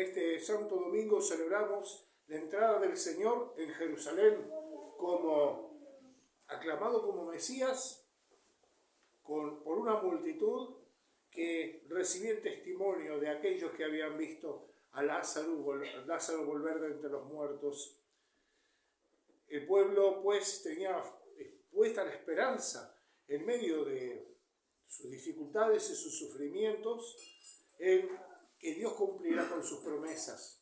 este Santo Domingo celebramos la entrada del Señor en Jerusalén como aclamado como Mesías por una multitud que recibía el testimonio de aquellos que habían visto a Lázaro volver de entre los muertos. El pueblo pues tenía puesta la esperanza en medio de sus dificultades y sus sufrimientos en que Dios cumplirá con sus promesas.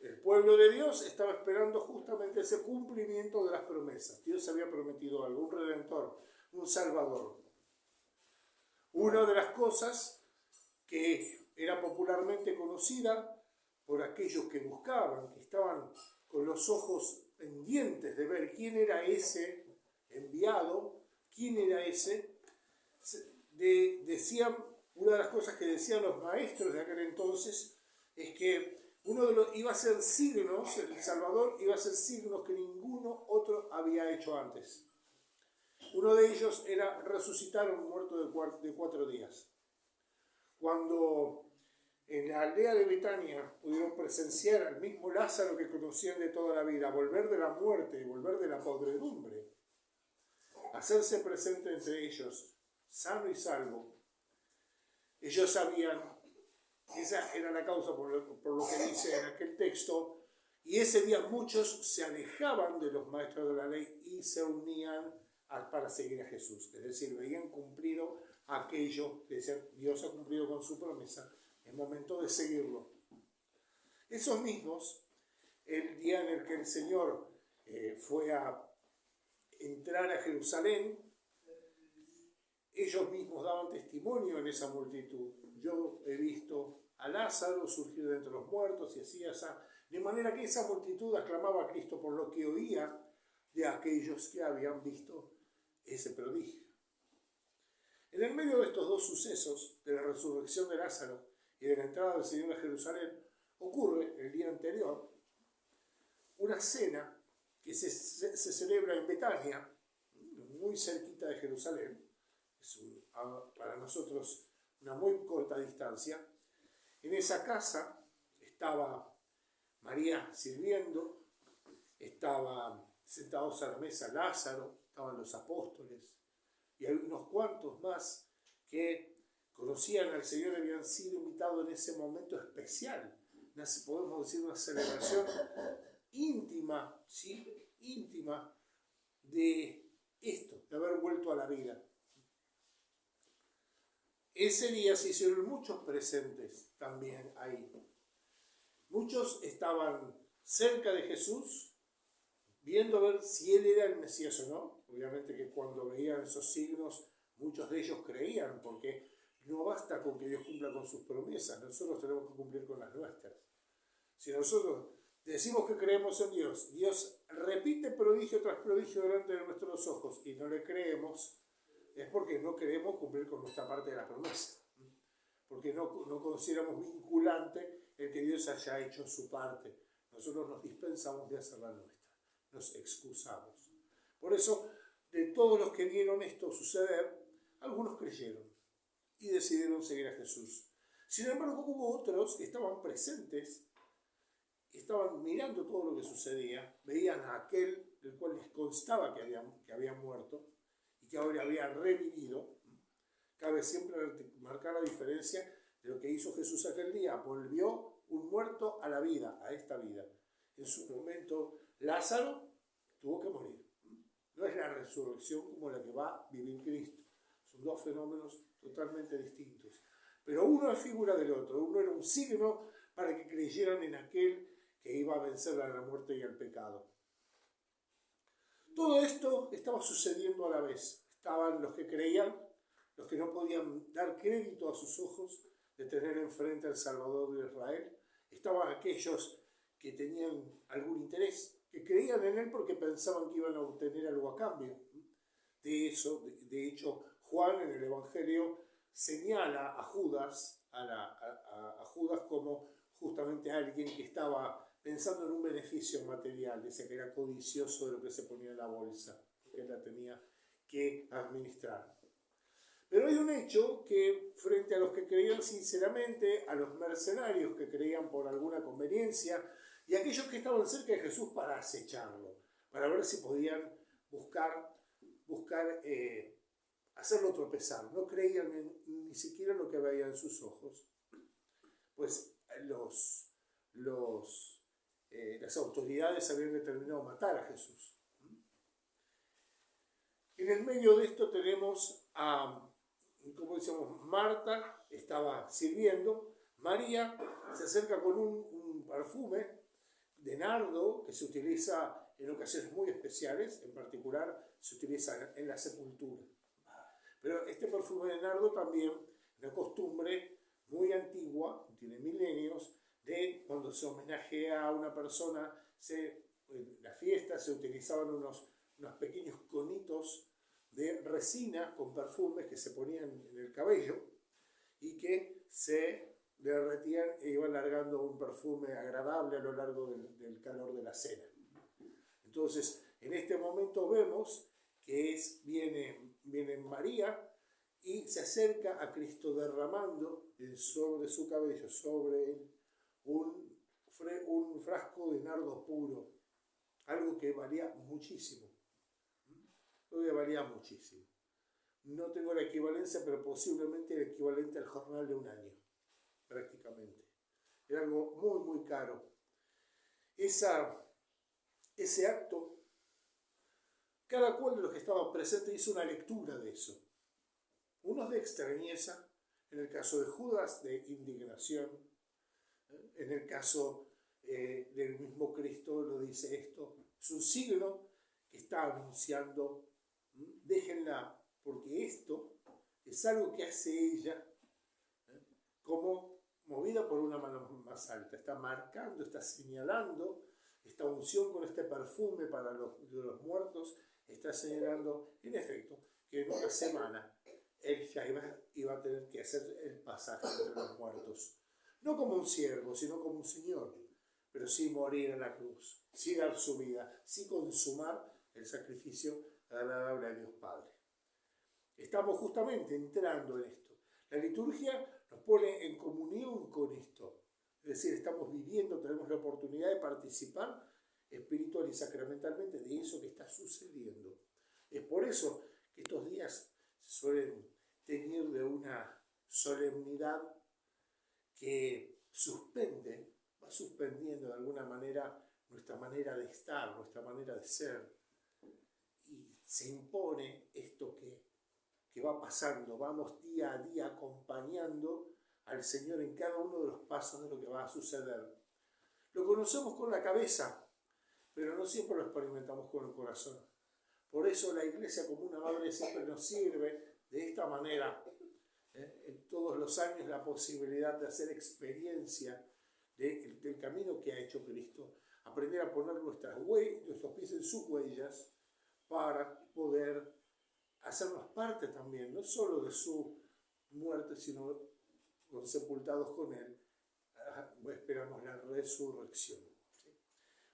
El pueblo de Dios estaba esperando justamente ese cumplimiento de las promesas. Dios había prometido algo, un redentor, un salvador. Una de las cosas que era popularmente conocida por aquellos que buscaban, que estaban con los ojos pendientes de ver quién era ese enviado, quién era ese, una de las cosas que decían los maestros de aquel entonces es que iba a ser signos, el Salvador iba a ser signos que ninguno otro había hecho antes. Uno de ellos era resucitar a un muerto de 4 días. Cuando en la aldea de Betania pudieron presenciar al mismo Lázaro que conocían de toda la vida, volver de la muerte y volver de la podredumbre, hacerse presente entre ellos, sano y salvo. Ellos sabían, esa era la causa por lo que dice en aquel texto, y ese día muchos se alejaban de los maestros de la ley y se unían para seguir a Jesús. Es decir, veían cumplido aquello que Dios ha cumplido con su promesa, el momento de seguirlo. Esos mismos, el día en el que el Señor fue a entrar a Jerusalén, ellos mismos daban testimonio en esa multitud. Yo he visto a Lázaro surgir de entre los muertos y así, de manera que esa multitud aclamaba a Cristo por lo que oía de aquellos que habían visto ese prodigio. En el medio de estos dos sucesos, de la resurrección de Lázaro y de la entrada del Señor a Jerusalén, ocurre el día anterior una cena que se celebra en Betania, muy cerquita de Jerusalén. Es para nosotros una muy corta distancia. En esa casa estaba María sirviendo, estaban sentados a la mesa Lázaro, estaban los apóstoles y hay unos cuantos más que conocían al Señor y habían sido invitados en ese momento especial. Podemos decir una celebración íntima, ¿sí? Íntima de esto, de haber vuelto a la vida. Ese día se hicieron muchos presentes también ahí. Muchos estaban cerca de Jesús, viendo a ver si él era el Mesías o no. Obviamente que cuando veían esos signos, muchos de ellos creían, porque no basta con que Dios cumpla con sus promesas, nosotros tenemos que cumplir con las nuestras. Si nosotros decimos que creemos en Dios, Dios repite prodigio tras prodigio delante de nuestros ojos y no le creemos, es porque no queremos cumplir con nuestra parte de la promesa, porque no consideramos vinculante el que Dios haya hecho su parte. Nosotros nos dispensamos de hacer la nuestra, nos excusamos. Por eso, de todos los que vieron esto suceder, algunos creyeron y decidieron seguir a Jesús. Sin embargo, hubo otros que estaban presentes, estaban mirando todo lo que sucedía, veían a aquel del cual les constaba que había muerto y que ahora había revivido. Cabe siempre marcar la diferencia de lo que hizo Jesús aquel día. Volvió un muerto a la vida, a esta vida. En su momento, Lázaro tuvo que morir. No es la resurrección como la que va a vivir Cristo. Son dos fenómenos totalmente distintos. Pero uno es figura del otro. Uno era un signo para que creyeran en aquel que iba a vencer a la muerte y al pecado. Todo esto estaba sucediendo a la vez. Estaban los que creían, los que no podían dar crédito a sus ojos de tener enfrente al Salvador de Israel. Estaban aquellos que tenían algún interés, que creían en él porque pensaban que iban a obtener algo a cambio. De hecho, Juan en el Evangelio señala a Judas, a Judas como justamente alguien que estaba pensando en un beneficio material, dice que era codicioso de lo que se ponía en la bolsa, que él la tenía que administrar. Pero hay un hecho que frente a los que creían sinceramente, a los mercenarios que creían por alguna conveniencia y a aquellos que estaban cerca de Jesús para acecharlo, para ver si podían buscar hacerlo tropezar. No creían ni siquiera lo que veían en sus ojos. Pues las autoridades habían determinado matar a Jesús. En el medio de esto tenemos a, como decíamos, Marta estaba sirviendo, María se acerca con un perfume de nardo que se utiliza en ocasiones muy especiales, en particular se utiliza en la sepultura. Pero este perfume de nardo también, una costumbre muy antigua, tiene milenios, de cuando se homenajea a una persona, en la fiesta se utilizaban unos pequeños conitos de resina con perfumes que se ponían en el cabello y que se derretían e iban largando un perfume agradable a lo largo del calor de la cena. Entonces, en este momento vemos que viene María y se acerca a Cristo derramando sobre su cabello, sobre él, un frasco de nardo puro, algo que valía muchísimo. No tengo la equivalencia, pero posiblemente el equivalente al jornal de un año, prácticamente. Era algo muy, muy caro. Ese acto, cada cual de los que estaban presentes hizo una lectura de eso. Unos de extrañeza, en el caso de Judas, de indignación. En el caso del mismo Cristo lo dice esto. Es un signo que está anunciando, déjenla, porque esto es algo que hace ella como movida por una mano más alta. Está marcando, está señalando esta unción con este perfume para los muertos, está señalando, en efecto, que en una semana él ya iba a tener que hacer el pasaje entre los muertos. No como un siervo, sino como un señor, pero sí morir en la cruz, sí dar su vida, sí consumar el sacrificio agradable a Dios Padre. Estamos justamente entrando en esto. La liturgia nos pone en comunión con esto. Es decir, estamos viviendo, tenemos la oportunidad de participar espiritual y sacramentalmente de eso que está sucediendo. Es por eso que estos días se suelen teñir de una solemnidad que va suspendiendo de alguna manera nuestra manera de estar, nuestra manera de ser. Y se impone esto que va pasando, vamos día a día acompañando al Señor en cada uno de los pasos de lo que va a suceder. Lo conocemos con la cabeza, pero no siempre lo experimentamos con el corazón. Por eso la Iglesia como una madre siempre nos sirve de esta manera. En todos los años la posibilidad de hacer experiencia del camino que ha hecho Cristo, aprender a poner nuestros pies en sus huellas para poder hacernos parte también, no solo de su muerte, sino sepultados con él, esperamos la resurrección. ¿Sí?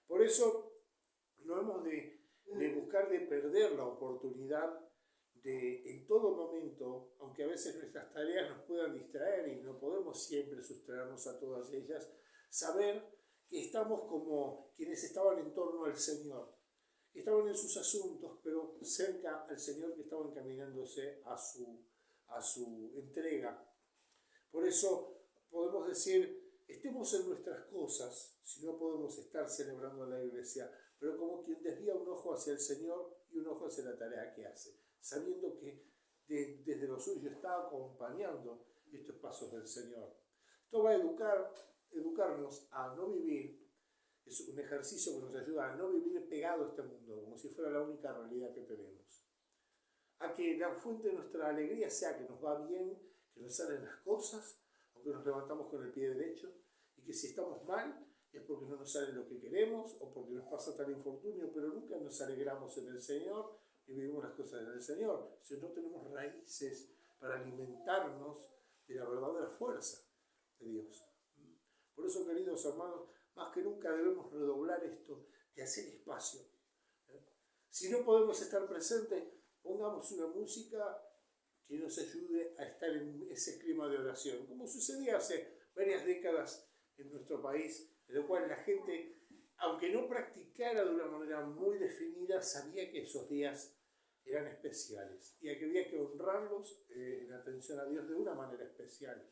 Por eso no hemos de buscar de perder la oportunidad de, en todo momento, aunque a veces nuestras tareas nos puedan distraer y no podemos siempre sustraernos a todas ellas, saber que estamos como quienes estaban en torno al Señor. Estaban en sus asuntos, pero cerca al Señor que estaban encaminándose a su entrega. Por eso podemos decir, estemos en nuestras cosas, si no podemos estar celebrando en la iglesia, pero como quien desvía un ojo hacia el Señor y un ojo hacia la tarea que hace, sabiendo que desde lo suyo está acompañando estos pasos del Señor. Esto va a educarnos a no vivir. Es un ejercicio que nos ayuda a no vivir pegado a este mundo, como si fuera la única realidad que tenemos. A que la fuente de nuestra alegría sea que nos va bien, que nos salen las cosas, o que nos levantamos con el pie derecho, y que si estamos mal es porque no nos sale lo que queremos, o porque nos pasa tal infortunio, pero nunca nos alegramos en el Señor, y vivimos las cosas en el Señor. Si no tenemos raíces para alimentarnos de la verdadera fuerza de Dios. Por eso, queridos hermanos, más que nunca debemos redoblar esto de hacer espacio. Si no podemos estar presentes, pongamos una música que nos ayude a estar en ese clima de oración, como sucedía hace varias décadas en nuestro país, en lo cual la gente, aunque no practicara de una manera muy definida, sabía que esos días eran especiales y que había que honrarlos en atención a Dios de una manera especial.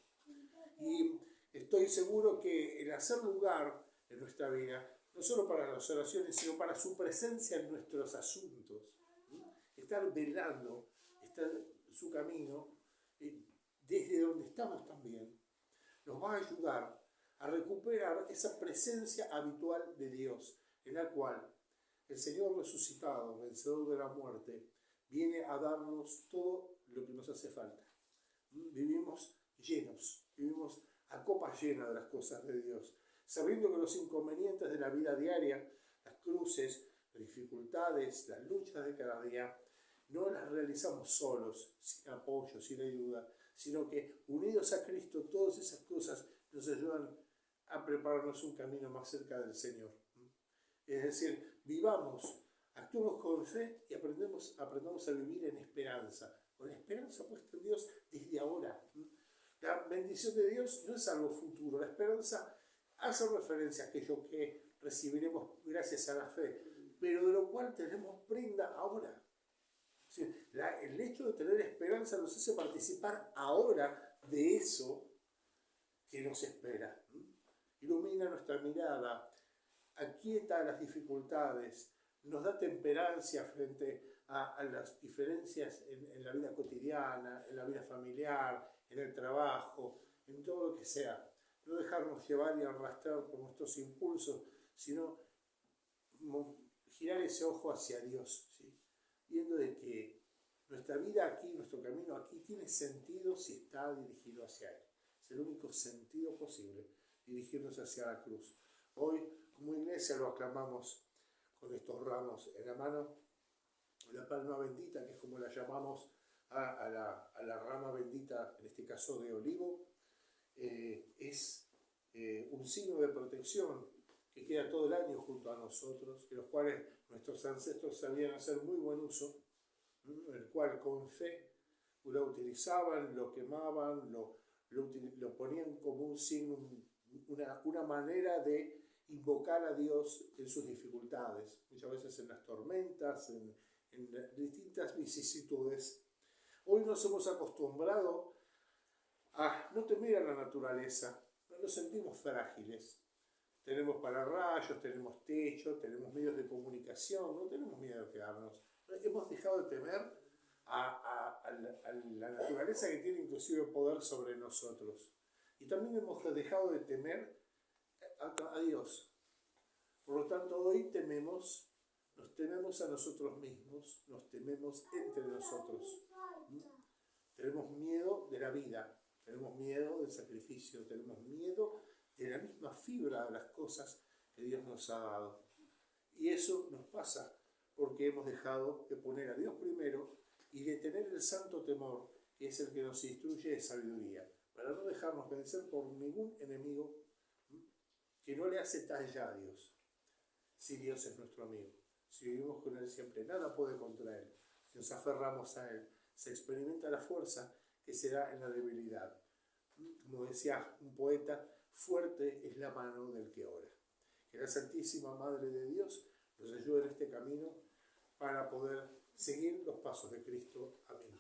Y estoy seguro que el hacer lugar en nuestra vida, no solo para las oraciones, sino para su presencia en nuestros asuntos, estar velando, estar en su camino, desde donde estamos también, nos va a ayudar a recuperar esa presencia habitual de Dios, en la cual el Señor resucitado, vencedor de la muerte, viene a darnos todo lo que nos hace falta. Vivimos llenos, vivimos a copa llena de las cosas de Dios, sabiendo que los inconvenientes de la vida diaria, las cruces, las dificultades, las luchas de cada día, no las realizamos solos, sin apoyo, sin ayuda, sino que unidos a Cristo, todas esas cosas nos ayudan a prepararnos un camino más cerca del Señor. Es decir, vivamos, actuemos con fe y aprendamos a vivir en esperanza, con la esperanza puesta en Dios desde ahora. La bendición de Dios no es algo futuro, la esperanza hace referencia a aquello que recibiremos gracias a la fe, pero de lo cual tenemos prenda ahora. El hecho de tener esperanza nos hace participar ahora de eso que nos espera. Ilumina nuestra mirada, aquieta las dificultades, nos da temperancia frente a las diferencias en la vida cotidiana, en la vida familiar, en el trabajo, en todo lo que sea. No dejarnos llevar y arrastrar por nuestros impulsos, sino girar ese ojo hacia Dios, ¿sí? Viendo de que nuestra vida aquí, nuestro camino aquí, tiene sentido si está dirigido hacia Él. Es el único sentido posible, dirigirnos hacia la cruz. Hoy, como iglesia, lo aclamamos con estos ramos en la mano, la palma bendita, que es como la llamamos a la rama bendita, en este caso de olivo, es un signo de protección que queda todo el año junto a nosotros, de los cuales nuestros ancestros sabían hacer muy buen uso, el cual con fe lo utilizaban, lo quemaban, lo ponían como un signo, una manera de invocar a Dios en sus dificultades, muchas veces en las tormentas, en distintas vicisitudes. Hoy nos hemos acostumbrado a no temer a la naturaleza, no nos sentimos frágiles. Tenemos pararrayos, tenemos techo, tenemos medios de comunicación, no tenemos miedo de quedarnos. Hemos dejado de temer a la naturaleza, que tiene inclusive poder sobre nosotros. Y también hemos dejado de temer a Dios. Por lo tanto, hoy nos tememos a nosotros mismos, nos tememos entre nosotros. Tenemos miedo de la vida, tenemos miedo del sacrificio, tenemos miedo de la misma fibra de las cosas que Dios nos ha dado. Y eso nos pasa porque hemos dejado de poner a Dios primero y de tener el santo temor, que es el que nos instruye de sabiduría, para no dejarnos vencer por ningún enemigo que no le hace talla a Dios. Si Dios es nuestro amigo, si vivimos con Él siempre, nada puede contra Él. Si nos aferramos a Él, se experimenta la fuerza que se da en la debilidad. Como decía un poeta, fuerte es la mano del que ora. Que la Santísima Madre de Dios nos ayude en este camino para poder seguir los pasos de Cristo. Amén.